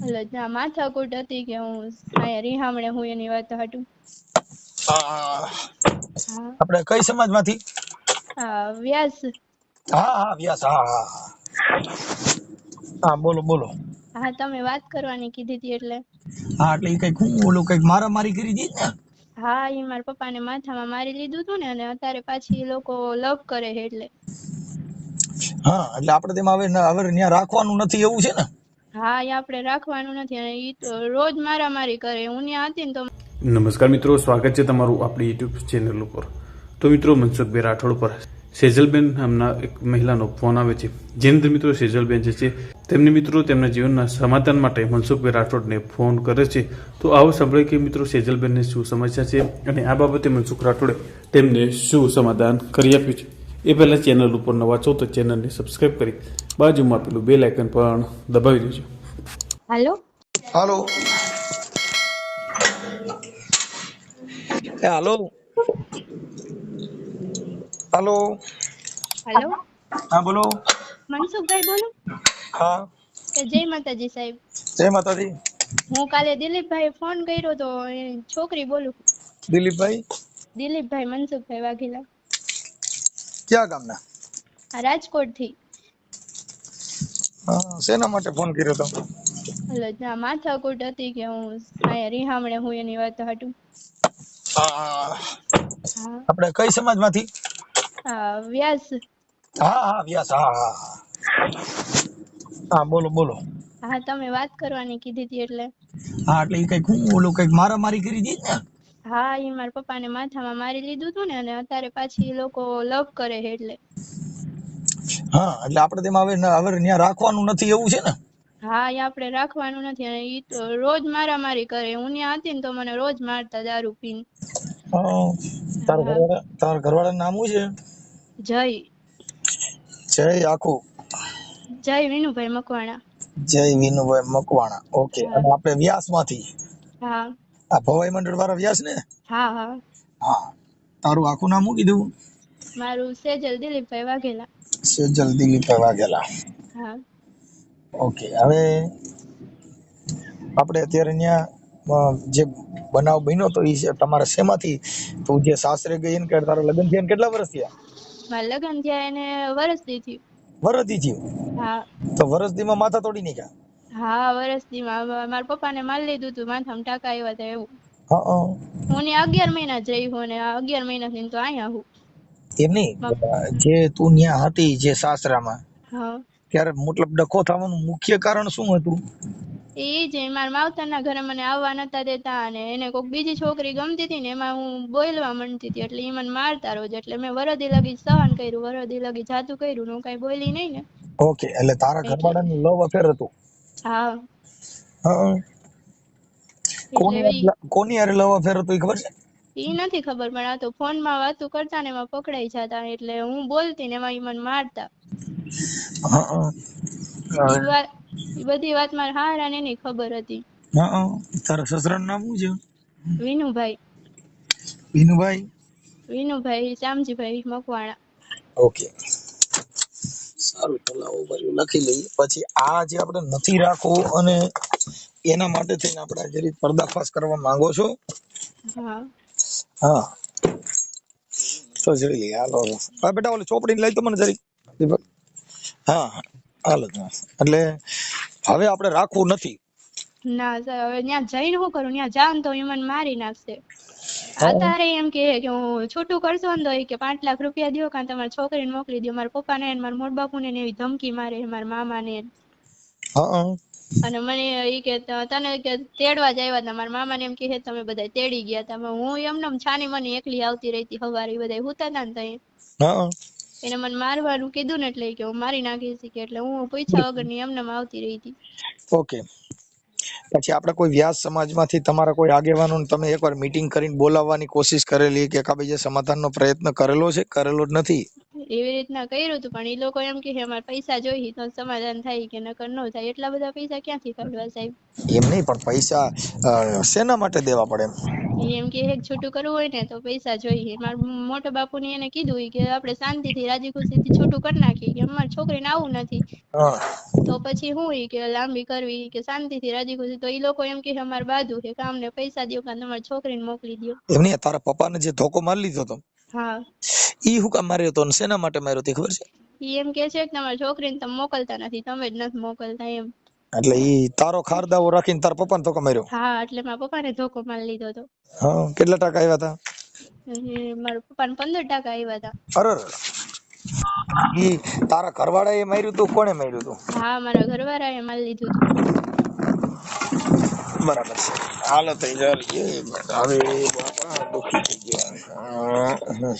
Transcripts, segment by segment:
એટલે ત્યાં માથાકૂટ હતી કે હું અહીંયા રીહામણે હું એની વાત હાટું. આ હા આપણે કઈ સમાજમાંથી? વ્યાસ. હા હા વ્યાસ. હા હા હા બોલો બોલો. હા તમે વાત કરવાની કીધી હતી એટલે. હા એટલે કઈક હું ઓલું કઈક મારામારી કરી હતી ને? હા એ મારા પપ્પાને માથામાં મારી લીધું હતું ને, અને અત્યારે પાછી એ લોકો લવ કરે છે એટલે. હા એટલે આપણે તેમાં હવે ત્યાં રાખવાનું નથી એવું છે ને? હા એ આપણે રાખવાનું નથી, અને એ તો રોજ મારામારી કરે. હું ત્યાં હતી ને તો. નમસ્કાર મિત્રો, સ્વાગત છે તમારું આપણી યુટ્યુબ ચેનલ ઉપર. તો મિત્રો, મનસુખભાઈ રાઠોડ પર સેજલબેન નામના એક મહિલાનો ફોન આવે છે. જેની અંદર મિત્રો સેજલબેન જે છે તેમને મિત્રો તેમના જીવનના સમાધાન માટે મનસુખભાઈ રાઠોડને ફોન કરે છે. તો આવો સાંભળે કે મિત્રો સેજલબેનને શું સમસ્યા છે અને આ બાબતે મનસુખ રાઠોડે તેમને શું સમાધાન કરી આપ્યું છે. એ પહેલાં ચેનલ ઉપર નવા છો તો ચેનલને સબસ્ક્રાઈબ કરી બાજુમાં આપેલું બેલ આઇકન પણ દબાવી દેજો. હાલો હાલો. હાલો હાલો. હાલો હા બોલો. મનસુખભાઈ બોલો. હા જય માતાજી સાહેબ. જય માતાજી. હું કાલે દિલીપભાઈ ફોન કર્યો તો એની છોકરી બોલું. દિલીપભાઈ? દિલીપભાઈ મનસુખભાઈ વાઘેલા. ક્યાં ગામના? રાજકોટ થી. શેના માટે ફોન કર્યો તો? એટલે ત્યાં માથાકૂટ હતી કે હું અહીંયા રીહામણે હું એની વાત હાટું. હા આપણે કઈ સમાજમાંથી? વ્યાસ. હા હા વ્યાસ. હા હા હા બોલો બોલો. હા તમે વાત કરવાની કીધી હતી એટલે. હા એટલે કઈક હું ઓલું કઈક મારામારી કરી હતી ને? હા એ મારા પપ્પાને માથામાં મારી લીધું હતું ને, અને અત્યારે પાછી એ લોકો લવ કરે છે એટલે. હા એટલે આપણે તેમાં હવે ત્યાં રાખવાનું નથી એવું છે ને? હા એ આપણે રાખવાનું નથી, અને એ તો રોજ મારામારી કરે. હું ત્યાં હતી ને તો મને રોજ મારતા દારૂ પીને. તારા ઘરવાળાનું નામ શું છે? જય. જય આખું? જય વિનુભાઈ મકવાણા. જય વિનુભાઈ મકવાણા. ઓકે. અને આપણે વ્યાસ માંથી? હા આ ભવાઈ મંડળ વાળા વ્યાસ ને? હા હા. હા. તારું આખું નામ શું કીધું? મારું સેજલ દિલીપભાઈ વાઘેલા. સેજલ દિલીપભાઈ વાઘેલા. હા ઓકે. હવે આપણે અત્યારે ત્યાં જે બનાવ બન્યો તો એ તમારે શેમાંથી તું જે સાસરે ગઈ ને કે તારા લગ્ન થયા કેટલા વર્ષ થયા? મારા લગ્ન થયા એને વરસદી થયું. વરદી થયું? હા તો વરસદીમાં માથા તોડી નાખ્યા? હા વરસદીમાં મારા પપ્પાને મારી લીધું હતું, માથામાં ટાંકા આવ્યા હતા એવું. હા હું ને 11 મહિના જ રહી હું, ને 11 મહિનાથી તો અહીંયા હું. એમ નહીં, જે તું ત્યાં હતી જે સાસરામાં હા ત્યારે મતલબ ડખો થવાનું મુખ્ય કારણ શું હતું? એ જ મારા માવતરના ઘરે મને આવવા નતા દેતા, અને એને કોઈક બીજી છોકરી ગમતી હતી ને એમાં હું બોલવા માંડતી હતી, એટલે એ મને મારતા રોજ. એટલે મેં વરદી લગી સહન કર્યું, વરદી લગી જાતું કર્યું ને હું કઈ બોલી નહીં ને. ઓકે. એટલે તારા એટલે ઘરવાળાનું લવ અફેર હતું? હા હા. એટલે કોની હારે લવ અફેર હતું એ ખબર છે? એ નથી ખબર, પણ આ તો ફોનમાં વાતું કરતા ને એમાં પકડાઈ જતા, એટલે હું બોલતી ને એમાં ઈ મને મારતા. ઈ વાત ઈ બધી વાત મારા હાહરાને એની ખબર હતી. તારા સસરાનું નામ શું છે? વિનુભાઈ. વિનુભાઈ? વિનુભાઈ શ્યામજીભાઈ મકવાણા. ઓકે. સારું, ચલાવો બાજુ લખી લઈએ. પછી આ જે આપણે નથી રાખવું અને એના માટે થઈને આપણે જરી પર્દાફાશ કરવા માંગો છો? હા હા તો જોઈ લઈએ. હાલો હવે બેટા ઓલી ચોપડી લઈ તો મને જરી. હા હાલો. એટલે હવે આપણે રાખવું નથી? ના સર, હવે ત્યાં જઈને શું કરું? ત્યાં જાઉં તો એ મને મારી નાખશે. અત્યારે એમ કે હું છૂટું કરશો ને તો કે 5 લાખ રૂપિયા દો, કાં તમારી છોકરીને મોકલી દો. મારા પપ્પાને મારા મોટા બાપુને એવી ધમકી મારે, મારા મામાને. અને મને એ કે તને કે તેડવા જ આવ્યા હતા. મારા મામાને એમ કે તમે બધા તેડી ગયા હતા. હું એમને છાની મને એકલી આવતી રહી સવારે, બધા હુતા હતા ને તઈ. એને મને મારવાનું કીધું ને એટલે કે હું મારી નાખીશ કે, એટલે હું પૂછ્યા વગરની એમને આવતી રહી હતી. ઓકે. પછી આપણે કોઈ વ્યાસ સમાજમાંથી તમારા કોઈ આગેવાનો તમે એકવાર મીટિંગ કરીને બોલાવવાની કોશિશ કરેલી કે કાબીજે સમાધાનનો પ્રયત્ન કરેલો છે? કરેલો જ નથી? એવી રીતના કર્યું હતું પણ એ લોકો એમ કે અમારે પૈસા જોઈએ તો સમાધાન થાય કે નકર ન થાય. એટલા બધા પૈસા ક્યાંથી કાઢવા સાહેબ? એમ નહીં, પણ પૈસા શેના માટે દેવા પડે એમ? ઈ એમ કે હેક છૂટું કરવું હોય ને તો પૈસા જોઈએ. મારા મોટા બાપુને એને કીધું ઈ કે આપણે શાંતિથી રાજી ખુશીથી છૂટું કરી નાખીએ કે અમારી છોકરીને આવું નથી હા, તો પછી હું ઈ કે લાંબી કરવી કે શાંતિથી રાજી ખુશી. તો ઈ લોકો એમ કે અમારે બાધું છે કે અમને પૈસા દ્યો કાં તમારી છોકરીને મોકલી દ્યો. એમ નહીં, તારા પપ્પાને જે ધોકો મારી લીધો હતો હા, ઈ હું કામ માર્યો હતો અને શેના માટે માર્યો તે ખબર છે? ઈ એમ કે છે કે તમારી છોકરીને તમે મોકલતા નથી, તમે જ નથી મોકલતા એમ. એટલે ઈ તારો ખારદાવો રાખીને તારા પપ્પાને ધોકો માર્યો? હા, એટલે મારા પપ્પાને ધોકો મારી લીધો હતો. હા, કેટલા ટકા આવ્યા હતા? મારા પપ્પાને 15% આવ્યા હતા. અરે, ઈ તારા ઘરવાળાએ માર્યું તું? કોણે માર્યું તું? હા, મારા ઘરવાળાએ મારી લીધું હતું. બરાબર છે, હાલો થઈ જાય. હવે બાપા દુખી થઈ ગયા.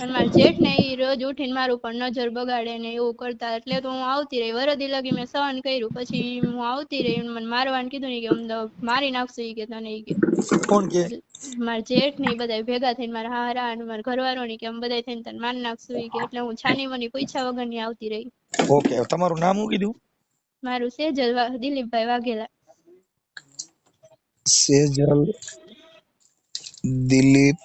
અને મારા જેઠ ને ઈ રોજ ઉઠીને મારું ઉપર નજર બગાડે ને એવું કરતા, એટલે તો હું આવતી રહી. વરદી લગી મેં સહન કર્યું, પછી હું આવતી રહી. મને મારવાનું કીધું ને કે અમને મારી નાખશું ઈ કે તને ઈ કે. કોણ કે? મારા જેઠ ને બધા ભેગા થઈને મારા હારા અને મારા ઘરવાળો ની કે અમે બધા થઈને તને મારી નાખશું ઈ કે. એટલે હું છાની મની પૂછ્યા વગર ની આવતી રહી. ઓકે, તમારું નામ શું કીધું? મારું સેજલ દિલીપભાઈ વાઘેલા. સેજલ દિલીપ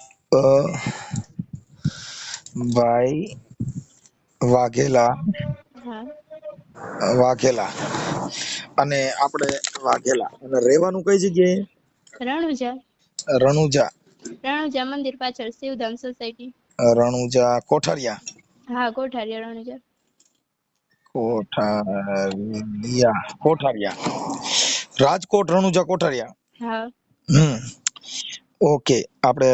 ભાઈ વાઘેલા. હા, વાઘેલા. અને આપણે વાઘેલા અને રહેવાનું કઈ જગ્યાએ? રણુજા. રણુજા મંદિર પાછળ શિવધામ સોસાયટી. રણુજા કોઠારિયા? હા, કોઠારિયા રણુજા. કોઠારિયા રાજકોટ. રણુજા કોઠારિયા. હા. ઓકે, આપણે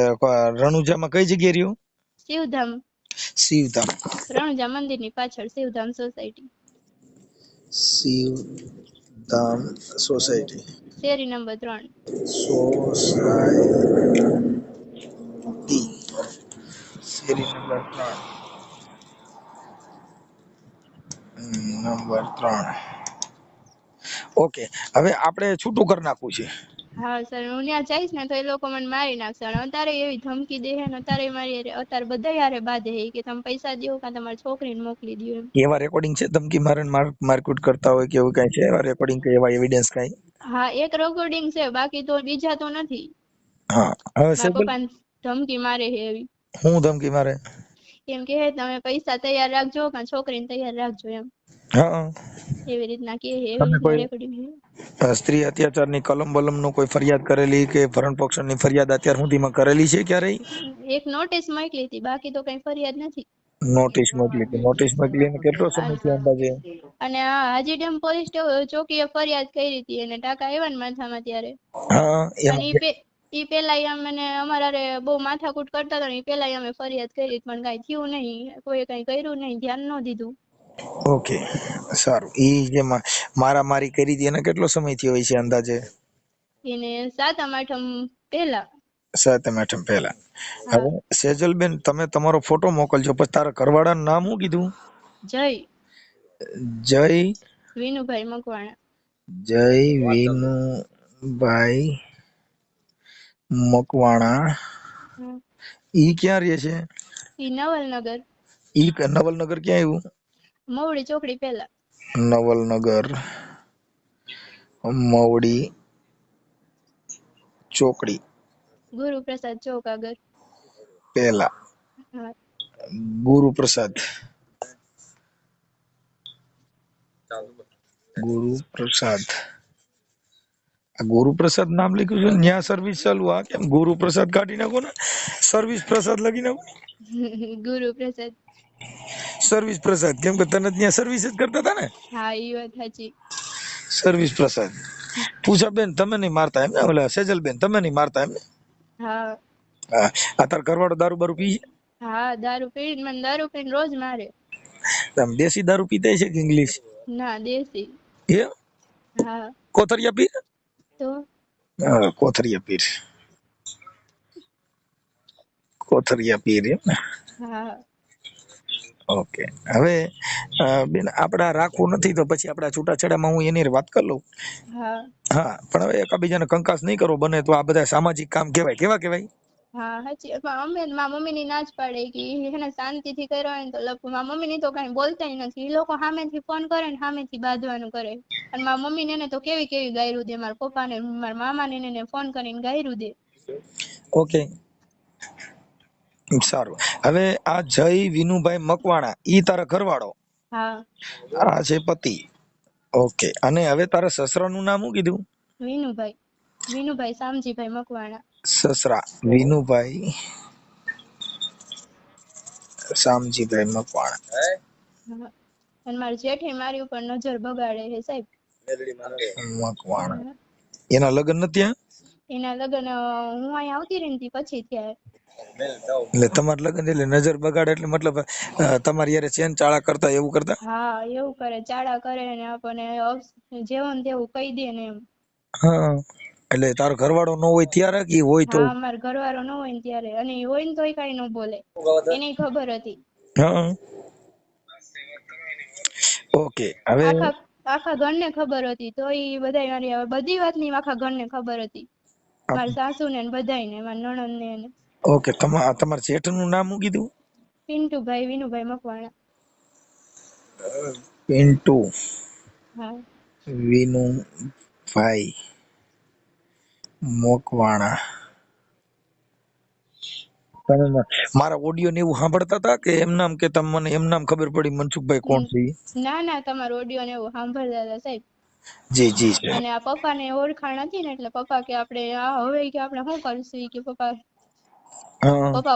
રણુજામાં કઈ જગ્યાએ રહ્યું? શિવધામ. રણુજા મંદિર ની પાછળ શિવધામ સોસાયટી. શિવધામ સોસાયટી. શેરી નંબર 3. સોસાયટી શેરી નંબર 3. ઓકે, હવે આપણે છૂટું કરી નાખવું છે. હા સર, હું ત્યાં જઈશ ને તો એ લોકો મને મારી નાખશે. અને અત્યારે એવી ધમકી દે છે ને અત્યારે મારી અત્યારે બધા યારે બાંધે છે કે તમે પૈસા દો કાં તમારી છોકરીને મોકલી દો એમ. એવા રેકોર્ડિંગ છે ધમકી મારકુટ કરતા હોય કે એવું કઈ છે? એવા રેકોર્ડિંગ કે એવા એવિડન્સ કઈ? હા, એક રેકોર્ડિંગ છે, બાકી તો બીજા તો નથી. હા, હવે મારા પપ્પાને ધમકી મારે છે એવી. હું ધમકી મારે? એમ કે તમે પૈસા તૈયાર રાખજો કાં છોકરીને તૈયાર રાખજો એમ. હા, એવી રીતના કે એવી તમે રીતના કોઈ રેકોર્ડિંગ છે. સ્ત્રી અત્યાચારની કલમ બલમનો કોઈ ફરિયાદ કરેલી કે ભરણ પોષણની ફરિયાદ અત્યાર સુધીમાં કરેલી છે ક્યારેય? એક નોટિસ મોકલી હતી, બાકી તો કઈ ફરિયાદ નથી. નોટિસ મોકલીને કેટલો સમય થયો અંદાજે? અને હાજી ડેમ પોલીસ ચોકીએ ફરિયાદ કરી હતી અને ટાકા આવ્યા ને માથામાં ત્યારે. હા, અને ઈ પેલા અમને અમારા બહુ માથાકૂટ કરતા હતા ને ઈ પેલા અમે ફરિયાદ કરી પણ કઈ થયું નહીં, કોઈ કઈ કર્યું નહીં, ધ્યાન ન દીધું. ઓકે, સારું. ઈ જે મારામારી કરી હતી એને કેટલો સમય થયો હોય છે અંદાજે? એને 7મ 8મ પહેલા. 7મ 8મ પહેલા. હવે સેજલબેન, તમે તમારો ફોટો મોકલજો. પછી તારા ઘરવાળાનું નામ શું કીધું? જય જય વિનુભાઈ મકવાણા. જય વિનુભાઈ મકવાણા. ઈ ક્યાં રહે છે? ઈ નવલનગર. ઈ નવલનગર ક્યાં આવ્યું? મવડી ચોકડી પહેલા. નવલનગર મવડી ચોકડી ગુરુપ્રસાદ ચોક આગળ પહેલા. હા. ગુરુપ્રસાદ આ ગુરુપ્રસાદ નામ લખ્યું છે, ન્યા સર્વિસ ચાલુ. આ કેમ ગુરુપ્રસાદ કાઢી નાખો ને, સર્વિસ પ્રસાદ લખી નાખો. ગુરુપ્રસાદ સર્વિસ પ્રસાદ, કેમ કે તને ત્યાં સર્વિસ જ કરતા હતા ને. હા, ઈ વાત સાચી. સર્વિસ પ્રસાદ. પૂજાબેન, તમે નહીં મારતા એમ ને? ઓલા સેજલબેન, તમે નહીં મારતા એમ ને? હા. હા. આ તાર ઘરવાળો દારૂ બારૂ પી? હા, દારૂ પીને મને દારૂ પીને રોજ મારે. તમે દેશી દારૂ પીતા છે કે ઇંગ્લિશ? ના, દેશી. એ હા. કોથરિયા પીર? તો કોથરિયા પીર. કોથરિયા પીર એમ ને? હા. ઓકે, હવે બેન આપડા રાખવું નથી તો પછી આપડા છૂટાછેડામાં હું એની વાત કરી લઉં. હા. હા, પણ હવે એકબીજાને કંકાસ નહીં કરવો બને તો આ બધા સામાજિક કામ કહેવાય. કેવા કહેવાય? હા સાચી પણ અમે મારા મમ્મી ની ના જ પાડે કે ઈ હેને શાંતિથી કર્યો હોય ને તો લખું. મારા મમ્મી ની તો કઈ બોલતાય નથી. ઈ લોકો સામેથી ફોન કરે ને સામેથી બાંધવાનું કરે. અને મારા મમ્મી ને તો કેવી કેવી ગાયરું દે, મારા પપ્પા ને મારા મામા ને ફોન કરીને ગાયરું દે. ઓકે, સારું. હવે આ જય વિનુભાઈ મકવાણા ઈ તારા ઘરવાળો, હા આ છે પતિ. ઓકે, અને હવે તારા સસરાનું નામ શું કીધું? વિનુભાઈ શામજીભાઈ મકવાણા. સસરા વિનુભાઈ શામજીભાઈ મકવાણા. હા. અને મારા જેઠે મારી ઉપર નજર બગાડે છે સાહેબ. મકવાણા હા. એના લગ્ન નથી થયા? એના લગ્ન હું અહીંયા આવતી રહી ને પછી થયા. એટલે તમારા લગ્ન એટલે નજર બગાડે એટલે મતલબ તમારી યારે ચેન ચાળા કરતા એવું કરતા? હા એવું કરે, ચાડા કરે ને આપણને જેવું ને તેવું કહી દે ને એમ. હા, એટલે તારો ઘરવાળો ન હોય ત્યારે કે હોય તો? હા મારો ઘરવાળો ન હોય ને ત્યારે, અને ઈ હોય ને તોય કઈ ન બોલે, એને ખબર હતી. હા, ઓકે. હવે આખા ઘરને ખબર હતી, તો ઈ બધા બધી વાતની આખા ઘરને ખબર હતી. મારા સાસુ ને બધાયને, મારા નણંદ ને એને. ઓકે, તમારા જેઠનું નામ શું કીધું? પિન્ટુભાઈ વિનુભાઈ મકવાણા. પિન્ટુ હા વિનુભાઈ મકવાણા. તમે મારા ઓડિયો ને એવું સાંભળતા હતા કે એમ નામ કે તમને એમ નામ ખબર પડી મનસુખભાઈ કોણ છે? ના તમારો ઓડિયો ને એવું સાંભળતા હતા સાહેબ. જી જી છે. અને આ પપ્પા ને ઓળખાણ હતી ને એટલે પપ્પા કે આપણે હવે કે આપણે શું કરશું કે પપ્પા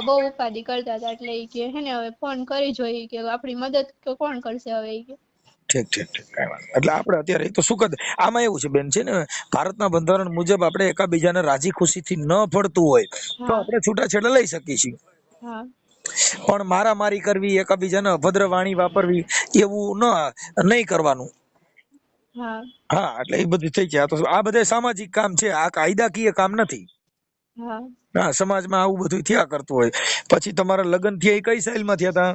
બહુ ઉપાધિ કરતા હતા, એટલે ઈ કે હે ને હવે ફોન કરી જોઈએ કે આપણી મદદ કોણ કરશે હવે ઈ કે. ઠીક ઠીક ઠીક, કઈ વાંધો. એટલે આપણે અત્યારે એ તો સુખદ આમાં એવું છે બેન, છે ને ભારતના બંધારણ મુજબ આપણે એકાબીજાને રાજી ખુશીથી ન પડતું હોય તો આપણે છૂટાછેડા લઈ શકીએ છીએ. હા પણ મારામારી કરવી, એકાબીજાને અભદ્ર વાણી વાપરવી એવું નહીં કરવાનું. હા હા, એટલે એ બધું થઈ જાય. આ બધા સામાજિક કામ છે, આ કાયદાકીય કામ નથી. હા હા, સમાજમાં આવું બધું થયા કરતું હોય. પછી તમારા લગ્ન થયા એ કઈ સાલમાં થયા હતા?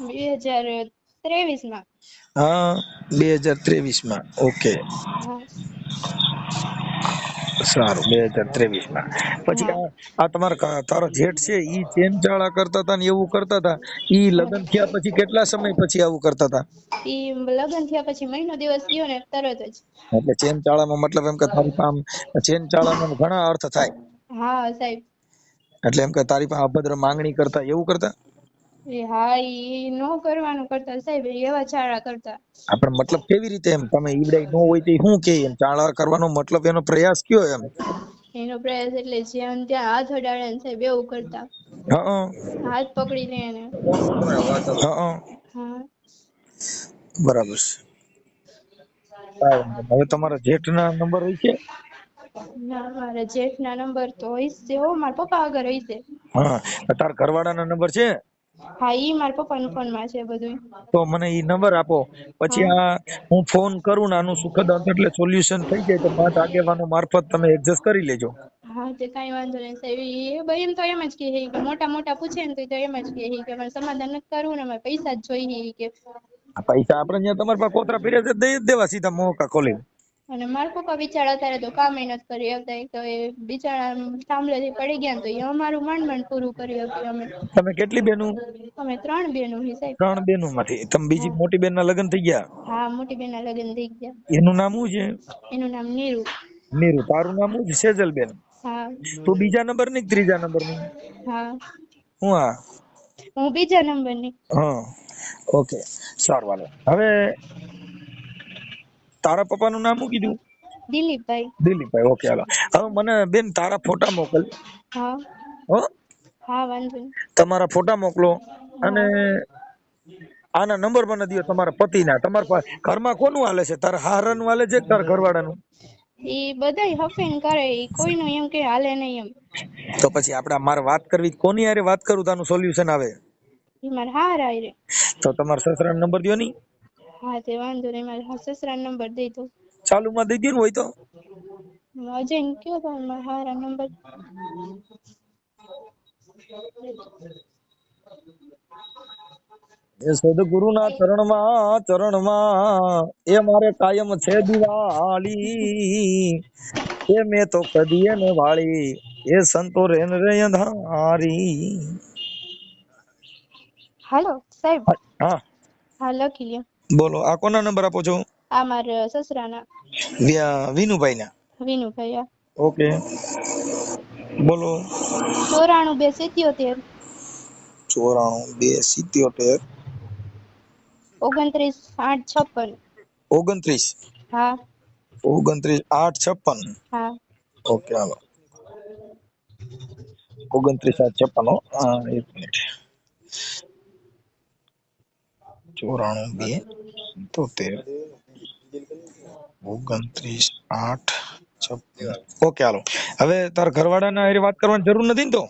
2023 માં. હા, 2023 માં. ઓકે, હા સારું, 2023 માં. પછી હા આ તારો જેઠ છે ઈ ચેન ચાળા કરતા હતા ને એવું કરતા હતા, ઈ લગ્ન થયા પછી કેટલા સમય પછી આવું કરતા હતા? ઈ લગ્ન થયા પછી મહિનો દિવસ થયો ને તરત જ. એટલે ચેન ચાળામાં મતલબ એમ કે તારી પાસે ચેન ચાળામાં ઘણા અર્થ થાય. હા સાહેબ. એટલે એમ કે તારી પાસે અભદ્ર માંગણી કરતા એવું કરતા? હા ઈ નો કરવાનું કરતા સાહેબ, એવા ચાળા કરતા. આપણે મતલબ કેવી રીતે એમ તમે ઈવડાઈ ન હોય તો શું કે એમ ચાળા કરવાનો મતલબ એનો પ્રયાસ કયો એમ? એનો પ્રયાસ એટલે જ્યાં ત્યાં હાથ અડાડે ને સાહેબ એવું કરતા. હા હાથ પકડી લે ને. હા, હા બરાબર છે. હવે તમારા જેઠ ના નંબર હોય છે? ના મારા જેઠ ના નંબર તો હોય છે હો, મારા પપ્પા આગળ હોય છે. હા, તારા ઘરવાળા ના નંબર છે? હા ઈ મારા પપ્પા નું ફોન માં છે બધું. તો મને ઈ નંબર આપો, પછી હા હું ફોન કરું ને આનું સુખદ અંત એટલે સોલ્યુશન થઈ જાય તો 5 આગેવાનો મારફત તમે એડજસ્ટ કરી લેજો. હા તે કઈ વાંધો નહીં સાહેબ. એમ તો એમ જ કે મોટા પૂછે ને તો એમ જ કે મારે સમાધાન નથી કરવું ને મારે પૈસા જ જોઈએ કે. પૈસા આપણે ત્યાં તમારા પાસે કોતરા ફેર્યા છે દઈ જ દેવા સીધા મોકા ખોલી. અને મારા પપ્પા બિચારા અત્યારે તો કામ નથી કરી શકતા, તો એ બિચારા સાંભળેથી પડી ગયા તો એ અમારું માંડ પૂરું કરી શકીએ અમે. તમે કેટલી બેનું? અમે 3 બેનો હી સાહેબ. 3 બેનું માંથી તમે બીજી હા મોટી બેન ના લગ્ન થઈ ગયા? હા મોટી બેન ના લગ્ન થઈ ગયા. એનું નામ શું છે? એનું નામ નીરુ. નીરુ. તારું નામ શું છે? સેજલબેન. હા તું બીજા નંબર ની ત્રીજા નંબર ની? હા હું હું બીજા નંબર ની. હા, ઓકે, સારું. હાલો, હવે તારા પપ્પાનું નામ શું કીધું? દિલીપભાઈ. દિલીપભાઈ. ઓકે, હાલો. હવે મને બેન તારા ફોટા મોકલ. હા હો, હા વાંધો નહીં. તમારા ફોટા મોકલો અને હા આના નંબર મને દયો તમારા પતિના. તમારા ઘરમાં કોનું હાલે છે? તારા હાહરાનું હાલે છે કે તારા ઘરવાળાનું? ઈ બધાય હફીન કરે, ઈ કોઈનું એમ કે હાલે નહીં એમ. તો પછી આપણે મારે વાત કરવી, કોની હારે વાત કરું તો આનું સોલ્યુશન આવે? ઈ મારા હાહરા હારે. તો તમારા સસરાનો નંબર દયો ની. હા તે વાંધો નહીં, મારા સસરાનો નંબર દઈ દઉં. ચાલુમાં દઈ દયો ને હોય તો. અજય ને કયો તો મારા હાહરા નંબર. એ સદગુરુના ચરણમાં એ મારે કાયમ છે દિવાળી, એ મેં તો કદી એને વાળી. એ સંતો રેન રે અંધારી. હાલો સાહેબ, હા હા લખી લ્યો. બોલો, આ કોના નંબર આપો છો? આ મારા સસરાના વિનુભાઈ ના. વિનુભાઈ. ઓકે બોલો. 94 94 2 77 29 8 56. 29 હા 29 8 56. હા ઓકે હાલો 29 8 56. હા 1 મિનિટ. 94 2 29 8 56. ઓકે હાલો. હવે તાર ઘરવાળાના હારે વાત કરવાની જરૂર નથી ને તો?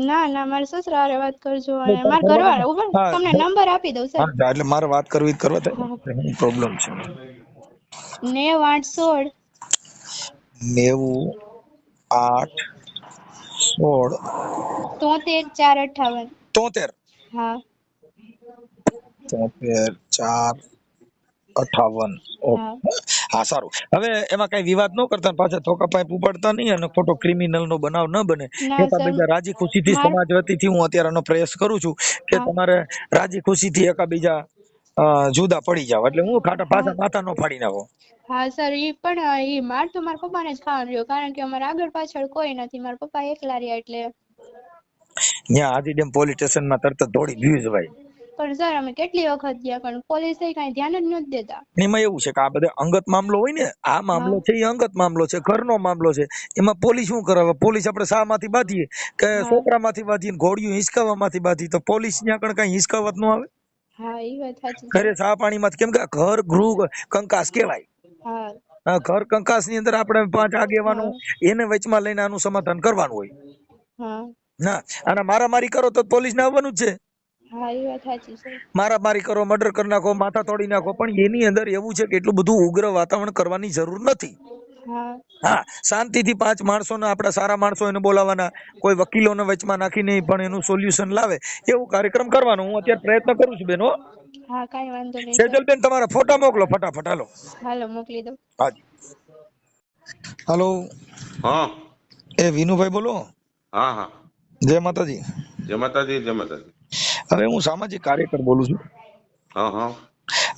ના ના, મારા સસરા હારે વાત કરજો. એટલે અને તારા મારા ઘરવાળા ઉપર હા તમને નંબર આપી દઉં હા સાહેબ. એટલે મારે વાત કરવી જ કરવા હા થાય. પ્રોબ્લેમ છે. 90 90 8 16 16 73 4 58. 73 હા 73 4 58. હા હા સારું. હવે એમાં કઈ વિવાદ ન કરતા, પાછા ધોકા પાઇપ ઉપાડતા નહીં અને ખોટો ક્રિમિનલ નો બનાવ ન બને. ના સાહેબ, એકાબીજા રાજી ખુશીથી માર સમાજ વતીથી હું અત્યારે એનો પ્રયાસ કરું છું કે હા તમારે રાજી ખુશીથી એકાબીજા જુદા પડી જાવ, એટલે હું ખાટા હા પાછા માથા નો ફાડી નાખો. હા સર, ઈ પણ ઈ માર તો મારા પપ્પાને જ ખાવાનું રહ્યું, કારણ કે અમારે આગળ પાછળ કોઈ નથી. મારા પપ્પા એકલા રહ્યા એટલે. ત્યાં હાજીડેમ પોલીસ સ્ટેશનમાં તરત જ દોડી ગયું ભાઈ. પણ સર અમે કેટલી વખત ગયા, પણ પોલીસે કઈ ધ્યાન જ નથી દેતા. એમાં એવું છે કે આ બધે અંગત મામલો હોય ને, આ મામલો હા છે એ અંગત મામલો છે, ઘરનો મામલો છે. એમાં પોલીસ શું કરે? પોલીસ આપણે શા માંથી બાંધીએ કે હા છોકરામાંથી બાંધીએ, ઘોડિયું હિંચકાવામાંથી બાંધી, તો પોલીસ ત્યાં કણ કઈ હિંચકાવત ન આવે. હા ઈ વાત સાચી છે. ઘરે સા પાણીમાંથી, કેમ કે આ ઘર ગૃહ કંકાસ કહેવાય. હા ઘર કંકાસ ની અંદર આપણે 5 આગેવાનો હા એને વચમાં લઈને આનું સમાધાન કરવાનું હોય. હા ના, અને મારામારી કરો તો પોલીસ ને આવવાનું જ છે. હા ઈ વાત સાચી છે. મારામારી કરો, મર્ડર કરી નાખો, માથા તોડી નાખો, પણ એની અંદર એવું છે કે એટલું બધું ઉગ્ર વાતાવરણ કરવાની જરૂર નથી. હા હા, શાંતિથી 5 માણસોને, આપણા સારા માણસો એને બોલાવવાના, કોઈ વકીલોને વચમાં નાખી નહીં, પણ એનું સોલ્યુશન લાવે એવું કાર્યક્રમ કરવાનો. હું અત્યારે પ્રયત્ન કરું છું બેનો. હા કાંઈ વાંધો નહીં સર. સેજલબેન તમારા ફોટા મોકલો ફટાફટ. હાલો હાલો મોકલી દઉં. હાજી. હાલો, હા એ વિનુભાઈ બોલો. હા હા. જય માતાજી. જય માતાજી, જય માતાજી. હવે હું સામાજિક કાર્યકર બોલું છું. હા હા.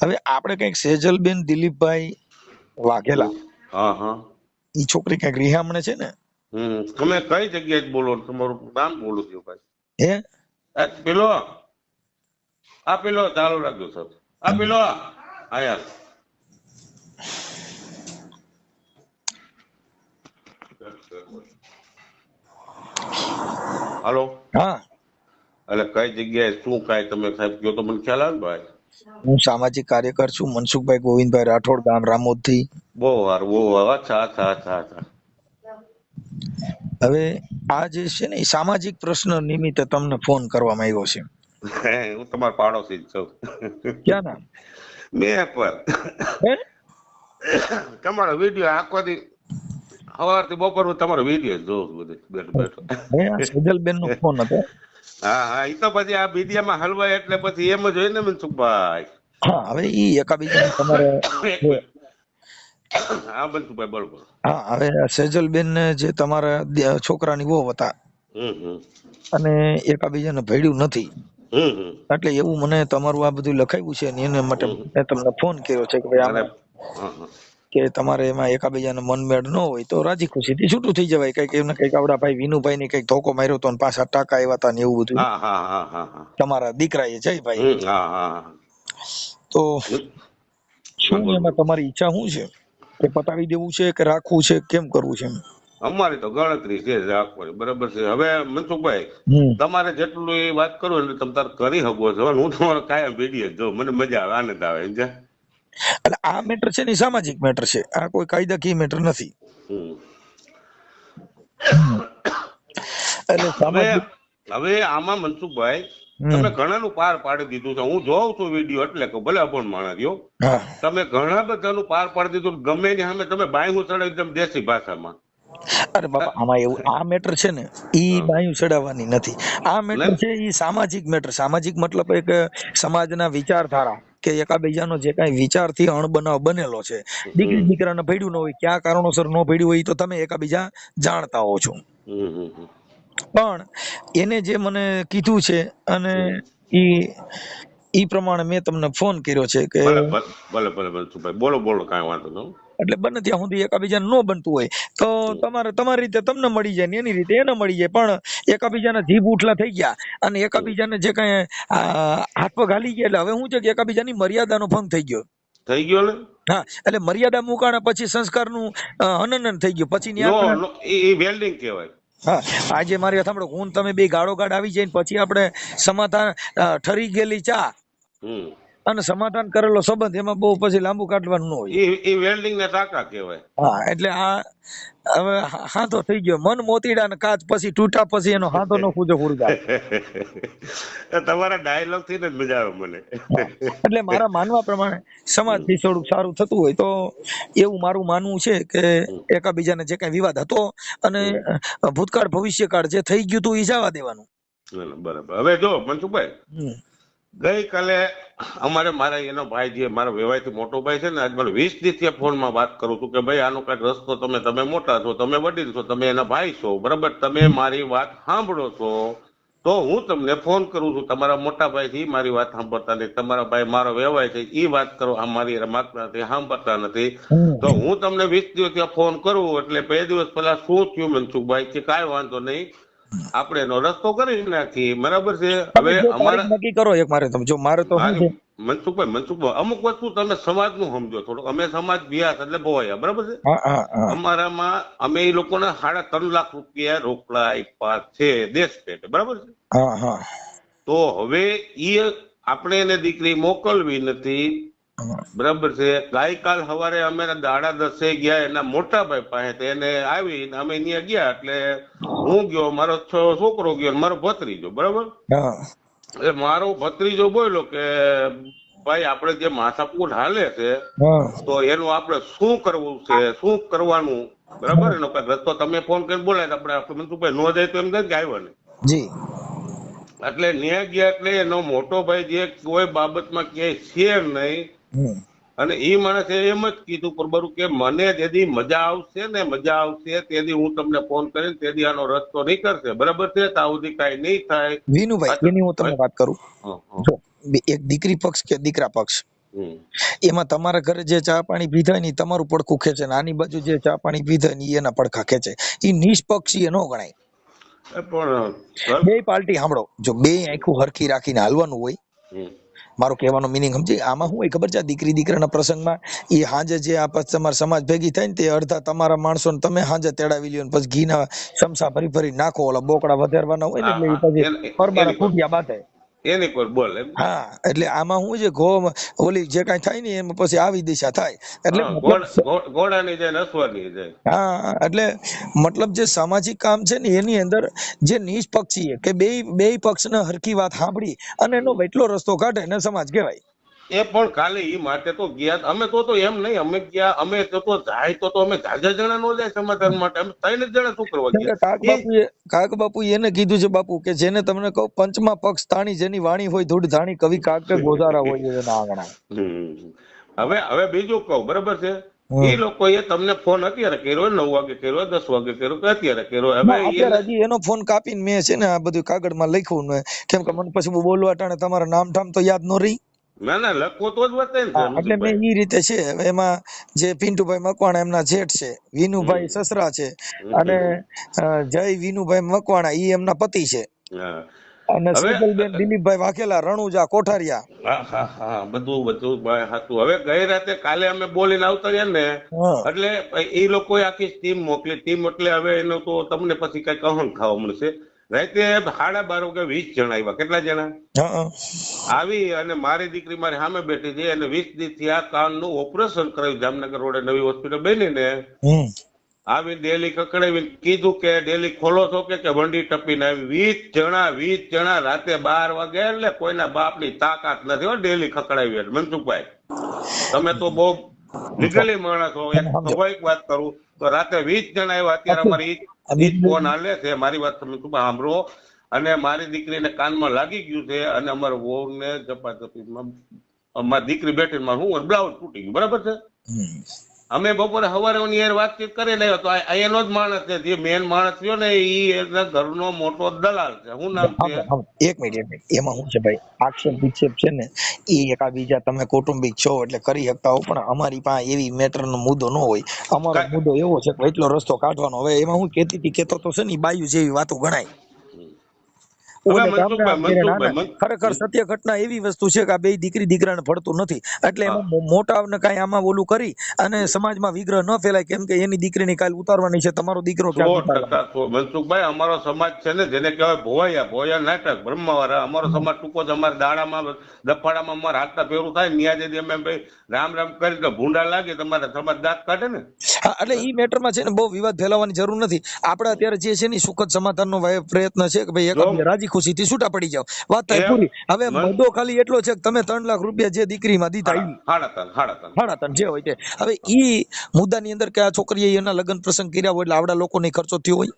હવે આપણે કઈક સેજલબેન દિલીપભાઈ વાઘેલા, હા હા. ઈ છોકરી કઈક રિહામણે છે ને? તમે કઈ જગ્યાએ બોલો? તમારું નામ બોલો છો ભાઈ. હે પેલો આ પેલો ચાલુ રાખજો સર. આ પેલો આયા. હાલો. હા, એટલે કઈ જગ્યાએ શું કાંઈ તમે સાહેબ કયો તો મને ખ્યાલ આવે ને ભાઈ. હું સામાજિક કાર્યકર છું, મનસુખભાઈ ગોવિંદભાઈ રાઠોડ, ગામ રામોદ થી. બહુ સારું, બહુ સારું. અચ્છા અચ્છા અચ્છા અચ્છા. હવે આ જે છે ને, એ સામાજિક પ્રશ્ન નિમિત્તે તમને ફોન કરવામાં આવ્યો છે. હું તમારો પાડોશી જ છું. ક્યાં ના? મેં પર હે તમારો વિડીયો આખો દી સવારથી બપોર તમારો વિડીયો જોઉં છું બધે બેઠો બેઠો. હે, આ સેજલબેન નો ફોન હતો. હા હા, એ તો પછી આ બીડિયામાં હલવાય એટલે પછી એમ જ હોય ને મનસુખભાઈ. હા, હવે ઈ એકાબીજાને તમારે એક મિનિટ. હા મનસુખભાઈ બોલો બોલો. હા, હવે સેજલબેન ને જે તમારા છોકરાની વહુ હતા, હમ અને એકાબીજાને ભેળ્યું નથી, હમ. એટલે એવું મને તમારું આ બધું લખાવ્યું છે, અને એના માટે હમ. મેં તમને ફોન કર્યો છે કે ભાઈ અરે આમાં હા હા. કે તમારે એમાં એકાબીજાને મનમેળ ન હોય તો રાજી ખુશીથી છૂટું થઈ જવાય. કઈક એમને કઈક આવડા ભાઈ વિનુભાઈ ને કઈક ધોકો માર્યો તો, પાછા ટાકા આવ્યા હતા ને એવું બધું હા હા હા હા હા. તમારા દીકરાએ જયભાઈ. હા હા. તો હા શું બોલ એમાં બોલ. તમારી ઈચ્છા શું છે, કે પતાવી દેવું છે કે રાખવું છે, કેમ કરવું છે? અમારી તો ગણતરી છે જ રાખવાની, બરાબર છે. હવે મનસુખભાઈ તમારે જેટલું એ વાત કરો એટલે તમે તાર કરી શકો છો. હું તમારો કાયમ વિડીયો જો મને મજા આવે, આનંદ આવે સમજ્યા. એટલે આ મેટર છે ને એ સામાજિક મેટર છે, આ કોઈ કાયદાકીય મેટર નથી. હમ. એટલે હવે સામાજિક હવે આમાં મનસુખભાઈ હમ તમે ઘણાનું પાર પાડી દીધું છે. હું જોઉં છું વિડીયો, એટલે કે ભલે અભણ માણસ રહ્યો, હા, તમે ઘણા બધાનું પાર પાડી દીધું. ગમે એની સામે તમે બાયણું ચડાવી એકદમ દેશી ભાષામાં. અરે બાપા, આમાં એવું આ મેટર છે ને, ઈ હા. બાયું ચડાવવાની નથી. આ મેટર ને છે ઈ સામાજિક મેટર. સામાજિક મતલબ એક સમાજના વિચારધારા, કે એકાબીજાનો જે કાંઈ વિચારથી અણબનાવ બનેલો છે, દીકરી દીકરાને ભેડ્યું ન હોય, કયા કારણોસર ન ભેડ્યું હોય, તો તમે એકાબીજા જાણતા હો છો. પણ એને જે મને કીધું છે અને ઈ પ્રમાણે મેં તમને ફોન કર્યો છે કે ભલે ભલે ભલે મનસુખભાઈ, બોલો બોલો, કાંઈ વાંધો નહીં. એટલે બને ત્યાં સુધી એકાબીજાને ન બનતું હોય તો તમારી રીતે તમને મળી જાય ને એની રીતે એને મળી જાય, પણ એકાબીજાના જીભ ઉઠલા થઈ ગયા અને એકાબીજાને જે કઈ હાથ પગ હાલી ગયા એટલે હવે શું છે કે એકાબીજાની મર્યાદાનો ભંગ થઈ ગયો ને. હા, એટલે મર્યાદા મુકાણા પછી સંસ્કારનું હનન થઈ ગયું પછી વેલ્ડિંગ કહેવાય. હા, આજે મારી સાંભળો, હું તમે બે ગાળો ગાળ આવી જાય પછી આપણે સમાધાન ઠરી ગયેલી ચા અને સમાધાન કરેલો સંબંધ એમાં બહુ પછી લાંબુ કાઢવાનું ન હોય, એ વેલ્ડિંગ ના ટાંકા કહેવાય. હા, એટલે આ હવે હાથો થઈ ગયો, મન મોતીડા ને કાચ પછી તૂટા પછી એનો હાથો નો પૂજો પૂરતા. તમારા ડાયલોગ થી જ મજા આવે મને. એટલે મારા માનવા પ્રમાણે સમાજ થી થોડુંક સારું થતું હોય તો એવું મારું માનવું છે કે એકાબીજાને જે કઈ વિવાદ હતો અને ભૂતકાળ ભવિષ્યકાળ જે થઈ ગયું હતું એ જવા દેવાનું. બરાબર. હવે જો મનસુખભાઈ, ગઈકાલે અમારે મારા એનો ભાઈ જે મારો વેવાયથી મોટો ભાઈ છે ને, આજ મને 20 દિવસથી ફોનમાં વાત કરું છું કે ભાઈ આનો કઈક રસ્તો, તમે મોટા છો, તમે વડીલ છો, તમે એના ભાઈ છો, બરાબર, તમે મારી વાત સાંભળો છો તો હું તમને ફોન કરું છું. તમારા મોટા ભાઈ થી મારી વાત સાંભળતા નથી, તમારા ભાઈ મારો વેવાય છે એ વાત કરો આ મારી માગતા નથી, સાંભળતા નથી, તો હું તમને 20 દિવસ ફોન કરું એટલે 2 દિવસ પહેલા શું થયું મનસુખભાઈ કે કાંઈ વાંધો નહીં, આપણે એનો રસ્તો કરી નાખીએ, બરાબર છે. હવે અમારા નક્કી કરો એક મારે જો મારે તો મનસુખભાઈ અમુક વસ્તુ તમે સમાજ નું સમજો થોડું, અમે સમાજ વ્યાસ એટલે ભવાયા, બરાબર છે. અમારામાં અમે એ લોકોને 3.5 લાખ રૂપિયા રોકડા આપ્યા છે દેશ પેટે, બરાબર છે. તો હવે એ આપણે એને દીકરી મોકલવી નથી, બરાબર છે. ગઈકાલ સવારે અમે 10:30 ગયા એના મોટા ભાઈ પાસે, એને આવી અમે ત્યાં ગયા એટલે હું ગયો, મારો છોકરો ગયો, મારો ભત્રીજો, બરાબર. એટલે મારો ભત્રીજો બોલ્યો કે ભાઈ આપણે જે માથાકૂટ હાલે છે તો એનું આપણે શું કરવું છે, શું કરવાનું, બરાબર, એનો કઈ રસ્તો તમે ફોન કરીને બોલાય આપણે મનસુખભાઈ નો જાય તો એમ થાય કે આવ્યો ને જી. એટલે ન્યા ગયા એટલે એનો મોટો ભાઈ જે કોઈ બાબતમાં ક્યાંય છે નહીં અને એ માણસે એમ જ કીધું પરબરું કે મને જેથી મજા આવશે તેથી હું તમને ફોન કરીને તેથી આનો રસ્તો નીકળશે, બરાબર છે, ત્યાં સુધી કઈ નહીં થાય. વિનુભાઈ, એની હું તમને વાત કરું, જો એક દીકરી પક્ષ કે દીકરા પક્ષ, એમાં તમારા ઘરે જે ચા પાણી પીધા ને તમારું પડખું ખેંચે, આની બાજુ જે ચા પાણી પીધા ને એના પડખા ખેંચે, એ નિષ્પક્ષીય ન ગણાય. બે પાર્ટી સાંભળો, જો બે આંખું હરખી રાખીને હાલવાનું હોય, મારો કહેવાનો મિનિંગ સમજી. આમાં શું હોય ખબર છે, દીકરી દીકરાના પ્રસંગમાં એ હાજે જે આ તમારા સમાજ ભેગી થાય ને તે અડધા તમારા માણસો ને તમે હાજે તેડાવી લ્યો, પછી ઘીના ચમચા ભરી ભરી નાખો, ઓલા બોકડા વધારવાના હોય ને એટલે પછી પરબારા ફૂટ્યા બાંધે એની કોઈ બોલ. હા, એટલે આમાં શું છે, ઓલી જે કઈ થાય ને એમાં પછી આવી દિશા થાય, એટલે ઘોડાની જાય નસવાની જાય. હા, એટલે મતલબ જે સામાજિક કામ છે ને એની અંદર જે નિષ્પક્ષીય કે બે પક્ષને હરખી વાત સાંભળી અને એનો વેટલો રસ્તો કાઢે ને સમાજ કહેવાય. એ પણ કાલે ઈ માટે તો ગયા અમે તો એમ નહીં, અમે ગયા અમે તો જાય તો અમે જાજા જણા નો જાય સમાધાન માટે, અમે 3 જણા શું કરવા ગયા. કાક બાપુ એને કીધું છે બાપુ કે જેને તમને કહું પંચમા પક્ષ તાણી જેની વાણી હોય ધૂળ ધાણી કવિ કાક કે ગોધારા હોય એના આંગણા. હવે બીજું કહું, બરાબર છે, એ લોકોએ તમને ફોન અત્યારે કર્યો, 9 વાગે કર્યો, 10 વાગે કર્યો કે અત્યારે કર્યો, હવે હજી એનો ફોન કાપીને મેં છે ને આ બધું કાગળમાં લખ્યું ને, કેમ કે મને પછી બોલવા ટાણે તમારા નામ ઠામ તો યાદ ન રહી. ના લખો તો જ બતાય ને. એટલે મેં ઈ રીતે છે, એમાં જે પિન્ટુભાઈ મકવાણા એમના જેઠ છે, વિનુભાઈ સસરા છે અને જય વિનુભાઈ મકવાણા ઈ એમના પતિ છે, અને સેજલબેન દિલીપભાઈ વાઘેલા રણુજા કોઠારિયા. હા, બધું હતું. હવે ગઈ રાતે કાલે અમે બોલીને આવતા રહ્યા ને એટલે એ લોકોએ આખી ટીમ મોકલી, ટીમ એટલે હવે એનો તો તમને પછી કઈક અહંગ ખાવા મળશે. રાતે 12:30 વાગે 20 જણા આવ્યા. કેટલા જણા આવી અને મારી દીકરી મારી સામે બેઠી છે અને 20 દિવસથી આ કાનનું ઓપરેશન કરાવ્યું જામનગર રોડે નવી હોસ્પિટલ બનીને આવી ડેલી કકડાવી કીધું કે ડેલી ખોલો છો કે વંડી ટપીને આવી. 20 જણા રાતે 12 વાગે એટલે કોઈના બાપની તાકાત નથી હો ડેલી ખકડાવી. મનસુખભાઈ તમે તો બહુ લીગલી માણસ છો, એક સ્વાભાવિક વાત કરું તો રાતે 20 જણા આવ્યા. અત્યારે અમારી ફોન હાલે છે, મારી વાત તમે સાંભળો, અને મારી દીકરીને કાનમાં લાગી ગયું છે અને અમારા વહુને ઝપાઝપીમાં અમારી દીકરી બેઠી હું બ્લાઉઝ તૂટી ગયું, બરાબર છે. અમે બપોરે સવારે એની યાર વાતચીત કરી લઈએ તો એનો જ માણસ છે, જે મેન માણસ થયો ને એ એના ઘરનો મોટો દલાલ છે. શું નામ છે? એક મિનિટ એમાં શું છે ભાઈ, આક્ષેપ વિક્ષેપ છે ને એ એકાબીજા તમે કૌટુંબિક છો એટલે કરી શકતા હો, પણ અમારી પાસે એવી મેટર નો મુદ્દો ન હોય. અમારો મુદ્દો એવો છે કે એટલો રસ્તો કાઢવાનો. હવે એમાં હું કેતો તો છે ને બાયુ જેવી વાતો ગણાય. ખરેખર સત્ય ઘટના એવી વસ્તુ છે કે આ બે દીકરી દીકરાને ભળતું નથી, એટલે એમાં મોટાને કઈ આમાં ઓલું કરી અને સમાજમાં વિગ્રહ ન ફેલાય, કેમ કે એની દીકરીની કાલ ઉતારવાની છે, તમારો દીકરો મનસુખભાઈ અમારો સમાજ છે ને જેને કહેવાય ભોયા નાટક બ્રહ્માવાળા, અમારો સમાજ ટૂંકો છે. અમારા દાડામાં દફાડામાં અમારા હાથના ફેરું થાય ને ન્યાજે અમે ભાઈ રામ રામ કરી તો ભૂંડા લાગે તમારે સમાજ દાંત કાઢે ને. હા, એટલે ઈ મેટરમાં છે ને બહુ વિવાદ ફેલાવવાની જરૂર નથી. આપણે અત્યારે જે છે ને સુખદ સમાધાનનો પ્રયત્ન છે કે ભાઈ એક રાજી ખુશીથી છૂટા પડી જાવ, વાત થાય પૂરી. હવે મુદ્દો ખાલી એટલો છે કે તમે 3 લાખ રૂપિયા જે દીકરીમાં દીધા સાડા ત્રણ જે હોય તે. હવે ઈ મુદ્દાની અંદર કે આ છોકરીએ એના લગ્ન પ્રસંગ કર્યા હોય એટલે આવડા લોકોને ખર્ચો થયો હોય.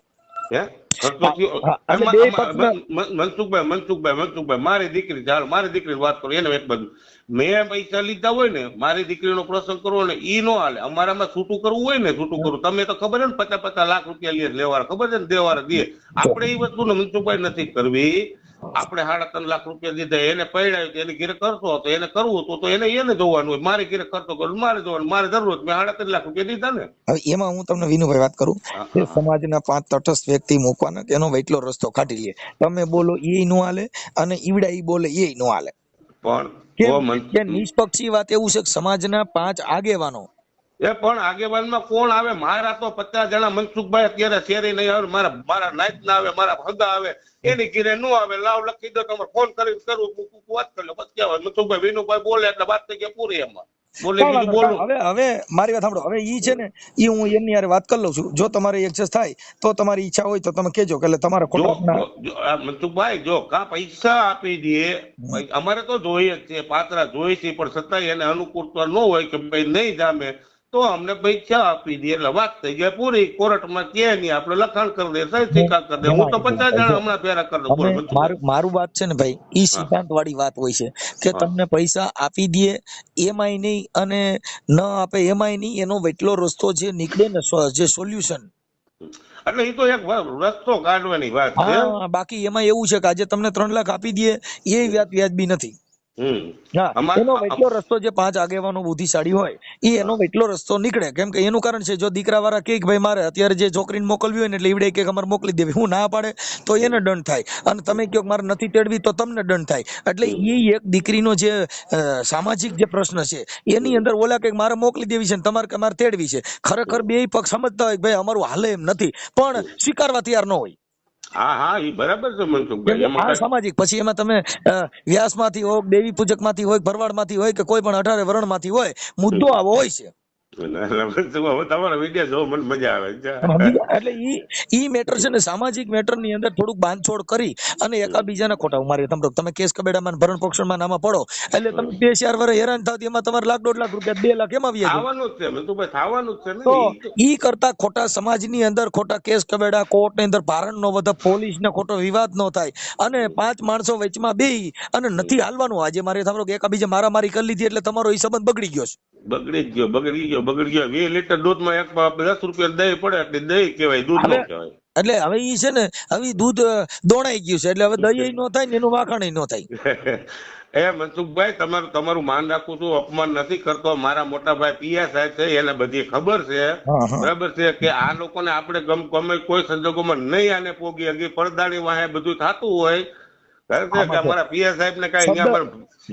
મનસુખભાઈ મારી દીકરી મારી દીકરી વાત કરો એને એક બધું મેં પૈસા લીધા હોય ને મારી દીકરીનો પ્રસંગ કરવો ને ઈ નો હાલે. અમારામાં છૂટું કરવું હોય ને છૂટું કરવું, તમે તો ખબર છે ને 50 લાખ રૂપિયા લેવાના ખબર છે ને દેવાના દે. આપણે એ વસ્તુ ને મનસુખભાઈ નથી કરવી. આપણે 3.5 લાખ રૂપિયા દીધા, એને પૈડાયું તો એને ઘેરે કરતો હતો, એને કરવું તો એને જોવાનું હોય. મારે ઘેરે કરતો કરું મારે જોવાનું, મારે જરૂર મેં 3.5 લાખ રૂપિયા દીધા ને. હવે એમાં હું તમને વિનુભાઈ વાત કરું કે સમાજના 5 તટસ્થ વ્યક્તિ મૂકવાના કે એનો વેટલો રસ્તો કાઢી લે. તમે બોલો એ નો હાલે અને ઈવડા ઈ બોલે એ નો હાલે. પણ નિષ્પક્ષી વાત એવું છે કે સમાજના 5 આગેવાનો પણ આગેવાનમાં કોણ આવે? મારા તો 50 જણા મનસુખભાઈ અત્યારે શેરી નહીં આવે, મારા નાઈટ ના આવે, મારા હગા આવે, એની ઘીરે નો આવે. લાવ લખી દો, તમારે ફોન કરી કરું વાત કરી લો બસ. કહેવાય મનસુખભાઈ વિનુભાઈ બોલે એટલે વાત થઈ ગઈ પૂરી. એમાં હવે મારી વાત સાંભળો. હવે ઈ છે ને ઈ હું એમની યાર વાત કરી લઉં છું. જો તમારે એક્સેસ થાય તો તમારી ઈચ્છા હોય તો તમે કેજો કે તમારે મનસુખભાઈ જો કા પૈસા આપી દે, અમારે તો જોઈએ જ છે, પાત્રા જોઈએ છે, પણ છતાંય એને અનુકૂળતા ન હોય કે ભાઈ નહીં જામે તો અમને પૈસા આપી દે એટલે વાત થઈ જાય પૂરી. કોર્ટમાં કે નહીં આપણે લખાણ કરી દે, સહી સિક્કા કરી દે. હું તો 50 જણા હમણાં ફેરા કરી દઉં. મારું વાત છે ને ભાઈ ઈ સિદ્ધાંત વાળી વાત હોય છે કે તમને પૈસા આપી દે એમાંય નહીં અને ન આપે એમાંય નહીં, એનો વેટલો રસ્તો જે નીકળે ને જે સોલ્યુશન, એટલે એ તો એક રસ્તો કાઢવાની વાત છે. બાકી એમાં એવું છે કે આજે તમને 3 લાખ આપી દે એ વ્યાજબી નથી. એનો એટલો રસ્તો જે 5 આગેવાનો બુદ્ધિશાળી હોય એ એનો એટલો રસ્તો નીકળે. કેમ કે એનું કારણ છે જો દીકરા વાળા કે ભાઈ મારે અત્યારે જે છોકરીને મોકલવી હોય ને એટલે ઈવડે કે અમારે મોકલી દેવી, હું ના પાડે તો એને દંડ થાય, અને તમે કહો મારે નથી તેડવી તો તમને દંડ થાય. એટલે એ એક દીકરીનો જે સામાજિક જે પ્રશ્ન છે એની અંદર ઓલા કે મારે મોકલી દેવી છે ને તમારે કે મારે તેડવી છે. ખરેખર બે પક્ષ સમજતા હોય ભાઈ અમારું હાલે એમ નથી, પણ સ્વીકારવા તૈયાર ન હોય. હા એ બરાબર છે મનસુખભાઈ. સામાજિક પછી એમાં તમે વ્યાસ માંથી હોય, દેવી પૂજક માંથી હોય, ભરવાડ માંથી હોય કે કોઈ પણ 18 વર્ણ માંથી હોય, મુદ્દો આવો હોય છે. તમારા વિડીયો જોવો મને મજા આવે. એટલે ઈ મેટર છે ને સામાજિક મેટર ની અંદર થોડુંક બાંધછોડ કરી અને એકાબીજાના ખોટા મારી તમે કેસ કબેડામાં ભરણ પોષણમાં નામાં પડો એટલે તમે 2-4 વર્ષ હેરાન થાવ એમાં તમારે $1.5 લાખ રૂપિયા 2 લાખ એમાં થવાનું છે. તો ઈ કરતા ખોટા સમાજની અંદર ખોટા કેસ કબેડા, કોર્ટ ની અંદર ભારણ નો વધે, પોલીસ ને ખોટો વિવાદ નો થાય અને 5 માણસો વચમાં બેહી અને નથી હાલવાનું. આજે મારે સાંભળો કે એકાબીજા મારામારી કરી લીધી એટલે તમારો એ સંબંધ બગડી ગયો છે. બગડી ગયો 20 લીટર દૂધમાં 10 રૂપિયા દહીં પડે એટલે દહીં કહેવાય, દૂધ ન કહેવાય. એટલે હવે ઈ છે ને હવે દૂધ દોણાઈ ગયું છે એટલે હવે દહીં નો થાય ને એનું વાખાણ ન થાય. મનસુખભાઈ તમારું માન રાખું છું, અપમાન નથી કરતો. મારા મોટા ભાઈ પીએસ સાહેબ છે, એને બધી ખબર છે, બરાબર છે કે આ લોકોને આપણે ગમે કોઈ સંજોગોમાં નહીં આને પોગી હજી પડદાની વાહે બધું થતું હોય. અમારા પીએસ સાહેબ ને કઈ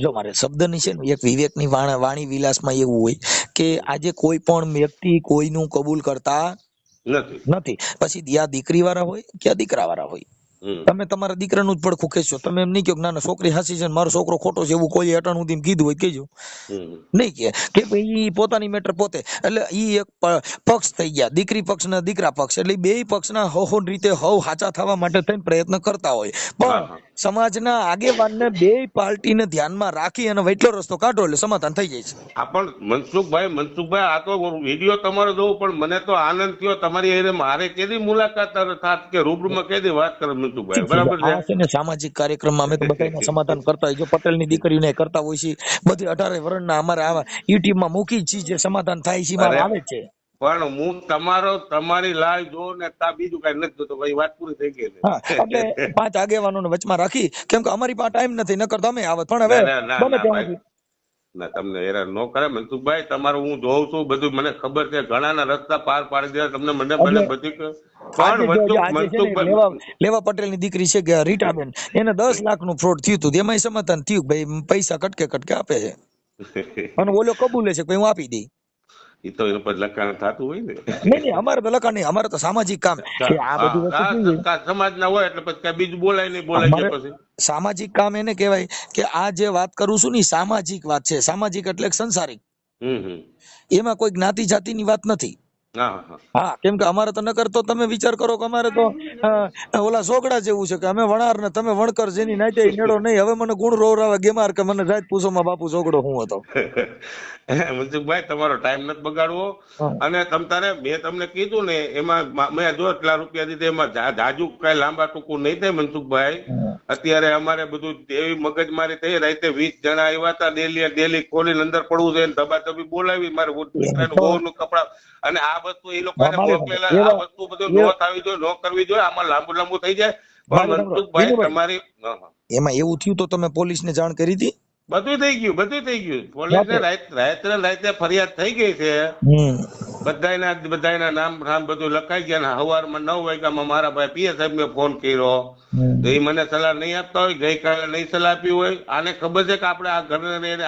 જો મારે શબ્દની છે ને એક વિવેકની વાણી વિલાસમાં એવું હોય કે આજે કોઈ પણ વ્યક્તિ કોઈનું કબૂલ કરતા નથી. પછી આ દીકરી વાળા હોય કે દીકરા વાળા હોય, તમે તમારા દીકરાનું જ પડખું ખેંચો. તમે એમ નહીં કહો ના છોકરી હાસી છે મારો છોકરો ખોટો છે એવું કોઈ અટાણ સુધી કીધું હોય કહેજો નહીં કે ભાઈ પોતાની મેટર પોતે. એટલે ઈ એક પક્ષ થઈ ગયા, દીકરી પક્ષ ને દીકરા પક્ષ. એટલે બે પક્ષના હવ રીતે હવ હાચા થવા માટે થઈને પ્રયત્ન કરતા હોય, પણ સમાજના આગેવાનને બે પાર્ટીને ધ્યાનમાં રાખી અને વેટલો રસ્તો કાઢો એટલે સમાધાન થઈ જાય છે. પણ મનસુખભાઈ આ તો વિડીયો તમારો જોઉં પણ મને તો આનંદ થયો તમારી મારે કેદી મુલાકાત થાત કે રૂબરૂમાં કેદી વાત કરે. મનસુખભાઈ, બરાબર છે. આ છે ને સામાજિક કાર્યક્રમમાં અમે તો બધાના સમાધાન કરતા હોય. જો પટેલની દીકરીઓને કરતા હોય છે, બધી 18 વર્ષના અમારે આવા યુટ્યુબમાં મૂકી જ છે, જે સમાધાન થાય છે મારે આવે છે. પણ હું તમારી લાઈવ જો ને તા બીજું કઈ નથી જોતો ભાઈ, વાત પૂરી થઈ ગઈ. હા, એટલે 5 આગેવાનોને વચમાં રાખી, કેમ કે અમારી પાસે ટાઈમ નથી, નકર તમે આવત. પણ હવે ગમે ત્યાંથી ના, તમને હેરાન ન કરે મનસુખભાઈ. તમારું હું જોઉં છું, બધું મને ખબર છે. ઘણાના રસ્તા પાર પાડી દીધા તમને, મને બધી. પણ લેવા પટેલની દીકરી છે કે રીટાબેન, એને 10 લાખનું ફ્રોડ થયું હતું. એમાંય સમાધાન થયું, ભાઈ પૈસા કટકે આપે છે. અને ઓલો કબૂલે છે કે હું આપી દઈ. એ તો એના પર લખાણ થતું હોય ને. નહીં, અમારે તો લખાણ નહીં, અમારે તો સામાજિક કામ. આ બધી વસ્તુ સમાજ ના હોય એટલે પછી બીજું બોલાય નહીં, બોલાય પછી સામાજિક કામ એને કહેવાય કે આ જે વાત કરું છું ને સામાજિક વાત છે. સામાજિક એટલે સંસારિક. એમાં કોઈ જ્ઞાતિ જાતિની વાત નથી. હા, કેમ કે અમારે તો નકર તો તમે વિચાર કરો કે અમારે તો ઓલા સોગડા જેવું છે કે અમે વણાર ને તમે વણકર, જેની નાટે નેડો નહીં. હવે મને ગુણ રોવરાવે ગેમાર કે મને જાત પૂછો માં બાપુ સોગડો હું હતો. મનસુખભાઈ, તમારો ટાઈમ નથી બગાડવો. અને મેં તમને કીધું ને, એમાં મેં જો એટલા રૂપિયા દીધા, એમાં જાજુ કઈ લાંબા ટૂંકું નહીં થાય મનસુખભાઈ. અત્યારે અમારે બધું એવી મગજમારી થઈ, રાતે 20 જણા આવ્યા હતા, ડેલી ખોલીને અંદર પડવું છે, ધબાધબી બોલાવી મારે બહુ કપડા. અને આ વસ્તુ એ લોકોને મોકલેલા, આ વસ્તુ બધું ન થવી જોઈએ, ન કરવી જોઈએ. આમાં લાંબુ થઈ જાય. પણ મનસુખભાઈ તમારી એમાં એવું થયું તો તમે પોલીસને જાણ કરી હતી? બધું થઈ ગયું. પોલીસને રાતે ફરિયાદ થઈ ગઈ છે. બધાના નામ બધું લખાઈ ગયા. સવારમાં 9 વાગ્યામાં મારા ભાઈ પીએ સાહેબ મેં ફોન કર્યો, તો એ મને સલાહ નહીં આપતા હોય, ગઈકાલે નહીં સલાહ આપી હોય. આને ખબર છે કે આપણે આ ઘર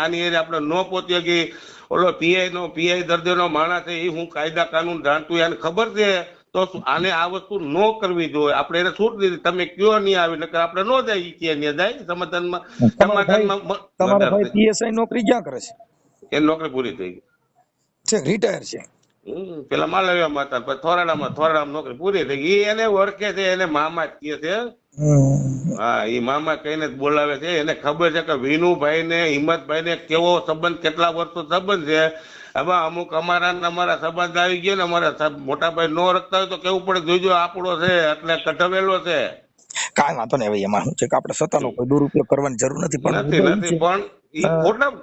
આની એરિયા આપણે ન પહોંચીએ કે ઓલો પીઆઈ દર્દીનો માણસ છે, એ હું કાયદા કાનૂન જાણતું, એને ખબર છે. તો આને આ વસ્તુ ન કરવી જોઈએ. આપણે એને છૂટ દીધી, તમે કયો નહીં આવી, નકર આપણે ન જાય સમાધાનમાં. તમારા ભાઈ પીએસઆઈ નોકરી ક્યાં કરે છે? એની નોકરી પૂરી થઈ ગઈ, રિટાયર છે. પેલા માલવ્યામાં હતા, પછી થોરાડામાં નોકરી પૂરી થઈ ગઈ. એને ઓળખે છે, એને મામા જ કહે છે. હા, એ મામા કહીને જ બોલાવે છે. એને ખબર છે કે વિનુભાઈ ને હિંમતભાઈ ને કેવો સંબંધ, કેટલા વર્ષો સંબંધ છે. હવે અમુક અમારા સંબંધ આવી ગયો ને, અમારા મોટા ભાઈ નો રખતા હોય તો કેવું પડે, જોઈજો આપણો છે એટલે કઢવેલો છે. કાંઈ વાંધો નહીં. એમાં શું છે કે આપણે સત્તાનો કોઈ દુરુપયોગ કરવાની જરૂર નથી. પણ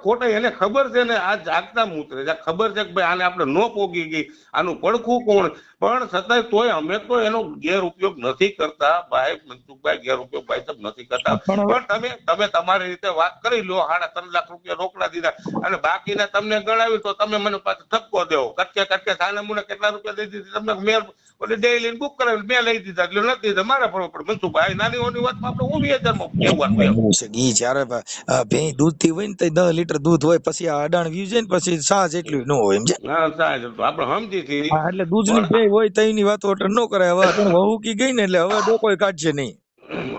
ખોટા એને ખબર છે ને, આ જાગતા મૂતરે ખબર છે કે ભાઈ આને આપણે ન પોગી ગઈ, આનું પડખું કોણ. પણ છતાંય તોય અમે તો એનો ગેરઉપયોગ નથી કરતા ભાઈ મનસુખભાઈ, ગેરઉપયોગ ભાઈ સાહેબ નથી કરતા. પણ તમે તમારી રીતે વાત કરી લો, 3.5 લાખ રૂપિયા રોકડા દીધા અને બાકીના તમને ગણાવ્યું તો તમે મને પાછો ઠપકો દેવો. કટકે સાને કેટલા રૂપિયા દઈ દીધી તમને, મેં ડેલી બુક કરાવી મેં લઈ દીધા, એટલે નથી દીધા મારા પડે. મનસુખભાઈ નાની ઓની વાતમાં આપણે 20,000 ઈ જયારે ભેં દૂધ થી હોય ને તો 10 લીટર દૂધ હોય, પછી આ અડાણ વ્યુ છે ને પછી સા જેટલું ન હોય, સમજે? આપણે સમજી છીએ. એટલે દૂધની ભેં હોય તો એની વાતો ન કરાય. હવે વહુ કી ગઈ ને એટલે હવે ડોકોય કાઢશે નહીં.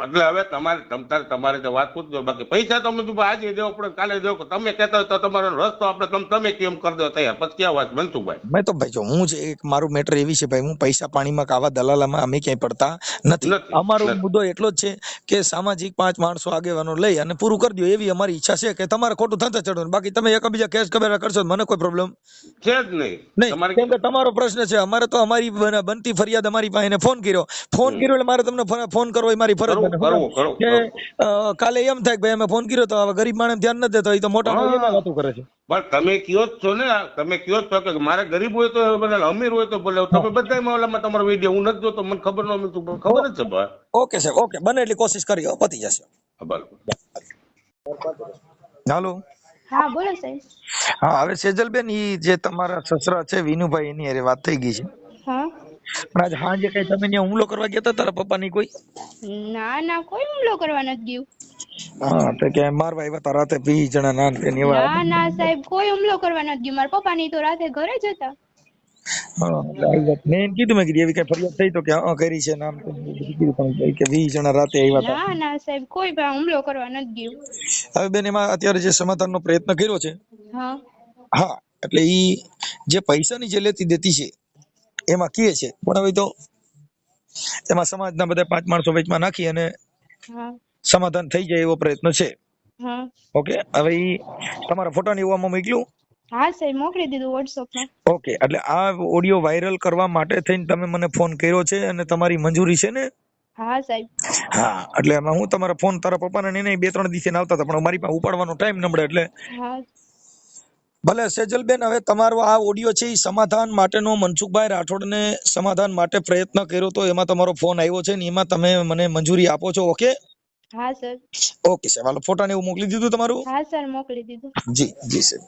એટલે હવે તમારે તો વાત પૂછજો. બાકી પૈસા તો આજે દેવો પડે, કાલે દેવો. તમે કહેતા હોય તો તમારો રસ્તો આપણે તમે કેમ કરી દો તૈયાર, પછી ક્યાં વાત મનસુખભાઈ? મેં તો ભાઈ જો હું છે, એક મારું મેટર એવી છે ભાઈ, હું પૈસા પાણીમાં આવા દલાલામાં અમે ક્યાંય પડતા નથી. અમારો મુદ્દો એટલો જ છે કે સામાજિક 5 માણસો આગેવાનો લઈ અને પૂરું કરી દો, એવી અમારી ઈચ્છા છે. કે તમારે ખોટું થતા ચડવું, બાકી તમે એકબીજા કેસ કબેરા કરશો મને કોઈ પ્રોબ્લેમ છે જ નહીં. કેમ કે તમારો પ્રશ્ન છે. અમારે તો અમારી બનતી ફરિયાદ અમારી પાસે ફોન કર્યો એટલે મારે તમને ફોન કરવો એ મારી ફરજ કે કાલે એમ થાય કે ભાઈ અમે ફોન કર્યો તો હવે ગરીબ માણસ ધ્યાન નથી દેતો, એ તો મોટા વાતો કરે છે. પણ તમે કયો જ છો ને, તમે કયો જ છો કે મારે ગરીબ હોય તો બોલે, અમીર હોય તો બોલે. તમે બધા મામલામાં તમારો વિડીયો હું નથી જોતો, મને ખબર ન ખબર જ છે ભાઈ. ઓકે સાહેબ, ઓકે, બને એટલી કોશિશ કરી, પતી જશે. હાલો. હા બોલો સાહેબ. હા, હવે સેજલબેન, ઈ જે તમારા સસરા છે વિનુભાઈ, એની હારે વાત થઈ ગઈ છે. હા, પણ આજે સાંજે કઈ તમે ત્યાં હુમલો કરવા ગયા હતા તારા પપ્પાની કોઈ? ના કોઈ હુમલો કરવા નથી ગયું. હા, તો કે મારવા આવ્યા હતા રાતે 20 જણા ના સાહેબ, કોઈ હુમલો કરવા નથી ગયું. મારા પપ્પા ની તો રાતે ઘરે જ હતા. મેં એમ કીધું, મેં કીધું એવી કઈ ફરિયાદ થઈ તો કે કરી છે નામ કે 20 જણા રાતે આવ્યા હતા. ના સાહેબ, કોઈ હુમલો કરવા નથી ગયું. હવે બેન, એમાં અત્યારે જે સમાધાનનો પ્રયત્ન કર્યો છે, હા, એટલે ઈ જે પૈસાની જે લેતી દેતી છે એમાં કહે છે, પણ હવે તો એમાં સમાજના બધા 5 માણસો વચમાં નાખી અને સમાધાન થઈ જાય એવો પ્રયત્ન છે. ઓકે, હવે ઈ તમારા ફોટાની એવામાં મોકલ્યું? હા સાહેબ, મોકલી દીધું WhatsApp-માં. ઓકે, એટલે આ ઓડિયો વાયરલ કરવા માટે થઈને તમે મને ફોન કર્યો છે અને તમારી મંજૂરી છે ને? હા સાહેબ. હા એટલે એમાં હું તમારા ફોન તારા પપ્પાને ને એને 2-3 દિવસે આવતા હતા પણ મારી પાસે ઉપાડવાનો ટાઈમ ન મળે એટલે હા ભલે સેજલબેન હવે તમારો આ ઓડિયો છે એ સમાધાન માટેનો મનસુખભાઈ રાઠોડને સમાધાન માટે પ્રયત્ન કર્યો તો એમાં તમારો ફોન આવ્યો છે ને એમાં તમે મને મંજૂરી આપો છો ઓકે હા સર. ઓકે સાહેબ હાલો ફોટા ને એવું મોકલી દીધું તમારું હા સર મોકલી દીધું. જી જી સાહેબ